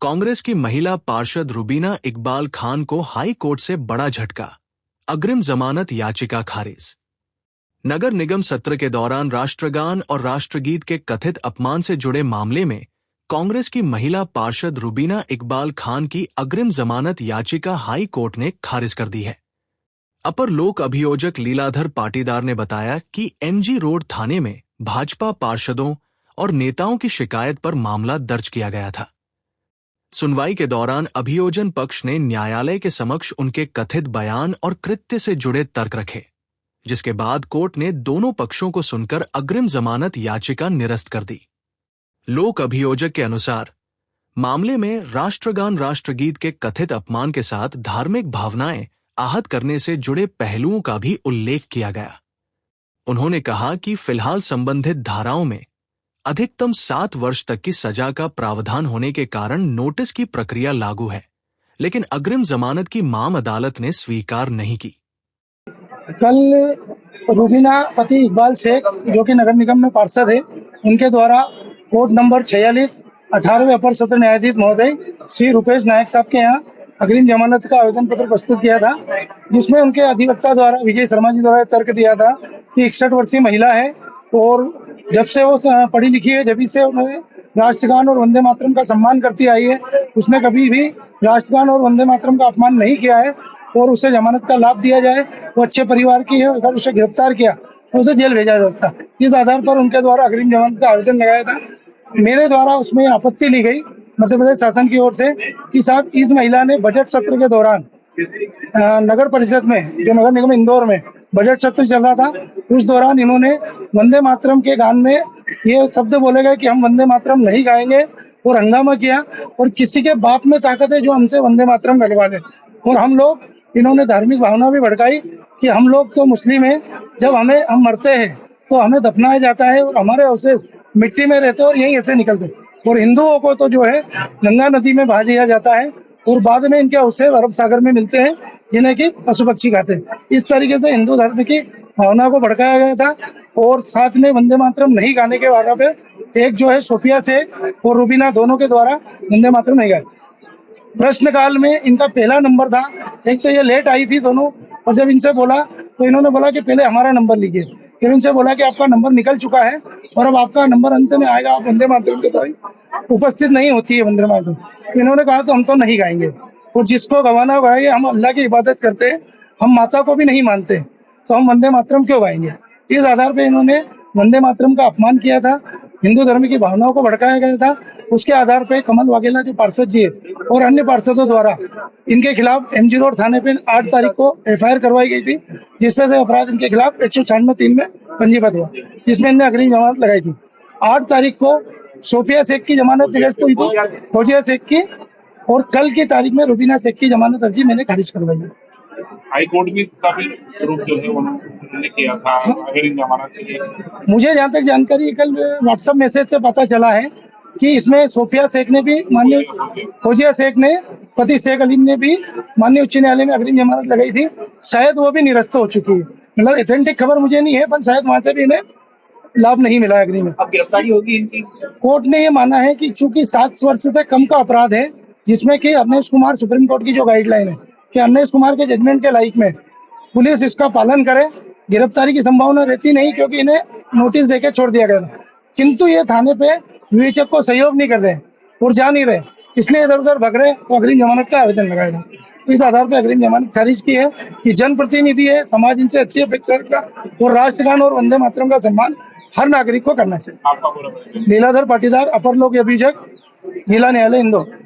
कांग्रेस की महिला पार्षद रुबीना इकबाल खान को हाई कोर्ट से बड़ा झटका। अग्रिम जमानत याचिका खारिज। नगर निगम सत्र के दौरान राष्ट्रगान और राष्ट्रगीत के कथित अपमान से जुड़े मामले में कांग्रेस की महिला पार्षद रुबीना इकबाल खान की अग्रिम जमानत याचिका हाई कोर्ट ने खारिज कर दी है। अपर लोक अभियोजक लीलाधर पाटीदार ने बताया कि एमजी रोड थाने में भाजपा पार्षदों और नेताओं की शिकायत पर मामला दर्ज किया गया था। सुनवाई के दौरान अभियोजन पक्ष ने न्यायालय के समक्ष उनके कथित बयान और कृत्य से जुड़े तर्क रखे, जिसके बाद कोर्ट ने दोनों पक्षों को सुनकर अग्रिम जमानत याचिका निरस्त कर दी। लोक अभियोजक के अनुसार मामले में राष्ट्रगान राष्ट्रगीत के कथित अपमान के साथ धार्मिक भावनाएं आहत करने से जुड़े पहलुओं का भी उल्लेख किया गया। उन्होंने कहा कि फिलहाल संबंधित धाराओं में अधिकतम 7 वर्ष तक की सजा का प्रावधान होने के कारण नोटिस की प्रक्रिया लागू है, लेकिन अग्रिम जमानत की माम अदालत ने स्वीकार नहीं की। कल रुबीना पति इकबाल शेख जो कि नगर निगम में पार्षद है, उनके द्वारा कोर्ट नंबर 46 18वें अपर सत्र न्यायाधीश महोदय श्री रुपेश नायक साहब के यहाँ अग्रिम जमानत का आवेदन पत्र प्रस्तुत किया था, जिसमें उनके अधिवक्ता द्वारा विजय शर्मा जी द्वारा तर्क दिया था कि 61 वर्षीय महिला है और जब से वो पढ़ी लिखी है जब से उन्होंने राष्ट्रगान और वंदे मातरम का सम्मान करती आई है, उसने कभी भी राष्ट्रगान और वंदे मातरम का अपमान नहीं किया है और उसे जमानत का लाभ दिया जाए। वो अच्छे परिवार की है, अगर उसे गिरफ्तार किया तो उसे जेल भेजा जा सकता। इस आधार पर उनके द्वारा अग्रिम जमानत का आवेदन लगाया था। मेरे द्वारा उसमें आपत्ति ली गई मध्य प्रदेश शासन की ओर से कि साहब इस महिला ने बजट सत्र के दौरान नगर परिषद में, जो नगर निगम इंदौर में बजट सत्र चल रहा था, उस दौरान इन्होंने वंदे मातरम के गान में ये शब्द बोले गए कि हम वंदे मातरम नहीं गाएंगे और हंगामा किया और किसी के बाप में ताकत है जो हमसे वंदे मातरम गलवा दे। और हम लोग, इन्होंने धार्मिक भावना भी भड़काई कि हम लोग तो मुस्लिम हैं, जब हम मरते हैं तो हमें दफनाया जाता है और हमारे अवशेष मिट्टी में रहते और यहीं ऐसे निकलते, और हिंदुओं को तो जो है गंगा नदी में बहा दिया जाता है और बाद में इनके अवशेष अरब सागर में मिलते हैं जिन्हें कि पशु पक्षी खाते हैं। इस तरीके से हिंदू धर्म की भावना को भड़काया गया था और साथ में वंदे मातरम नहीं गाने के वादा पे एक जो है सोफिया शेख और रुबीना दोनों के द्वारा वंदे मातरम नहीं गाए। प्रश्नकाल में इनका पहला नंबर था, एक तो ये लेट आई थी दोनों, और जब इनसे बोला तो इन्होंने बोला कि पहले हमारा नंबर लीजिए। फिर इनसे बोला कि आपका नंबर निकल चुका है और अब आपका नंबर अंत में आएगा, आप वंदे मातरम के द्वारा उपस्थित नहीं होती है वंदे मातरम। इन्होंने कहा तो हम तो नहीं गाएंगे, और जिसको गवाना गाएंगे, हम अल्लाह की इबादत करते हैं, हम माता को भी नहीं मानते, तो हम वंदे मातरम क्यों गाएंगे। इस आधार पे इन्होंने वंदे मातरम का अपमान किया था, हिंदू धर्म की भावनाओं को भड़काया गया था। उसके आधार पे कमल वाघेला जो पार्षद जी है और अन्य पार्षदों द्वारा इनके खिलाफ एमजी रोड थाने पे 8 तारीख को एफआईआर करवाई गई थी, जिसमें से अपराध इनके खिलाफ 196(3) में पंजीबद्ध हुआ, जिसमें इनने अग्रिम जमानत लगाई थी। 8 तारीख को सोफिया शेख की जमानत निरस्त हुई थी, फौजिया शेख की, और कल की तारीख में रुबीना शेख की जमानत अर्जी मैंने खारिज करवाई है। हाई कोर्ट में काफी रूप जो है उन्होंने किया था अग्रिम जमानत के लिए। मुझे जहाँ तक जानकारी कल व्हाट्सएप मैसेज से पता चला है कि इसमें सोफिया शेख ने भी, माननीय फौजिया शेख ने, पति शेख अलीम ने भी माननीय उच्च न्यायालय में अग्रिम जमानत लगाई थी। शायद वो भी निरस्त हो चुकी है, मतलब ऑथेंटिक खबर मुझे नहीं है, पर शायद वहां से भी इन्हें लाभ नहीं मिला अग्रिम। अब गिरफ्तारी होगी इनकी। कोर्ट ने ये माना है कि चूंकि 7 वर्ष से कम का अपराध है, जिसमें कि अवनीश कुमार, सुप्रीम कोर्ट की जो गाइडलाइन है कि अवनीश कुमार के जजमेंट के लाइक में पुलिस इसका पालन करे, गिरफ्तारी की संभावना रहती नहीं, क्योंकि इन्हें नोटिस देके छोड़ दिया गया था। किंतु ये थाने पे विवेचक को सहयोग नहीं कर रहे और जा नहीं रहे, इसलिए इधर उधर भग रहे, तो अग्रिम जमानत का आवेदन लगाया था। तो इस आधार पर अग्रिम जमानत खारिज की है कि जनप्रतिनिधि है, समाज इनसे अच्छी अपेक्षा रखता और राष्ट्रगान और वंदे मातरम का सम्मान हर नागरिक को करना चाहिए। आपका पूरा लीलाधर पाटीदार, अपर लोक अभियोजक, जिला न्यायालय इंदौर।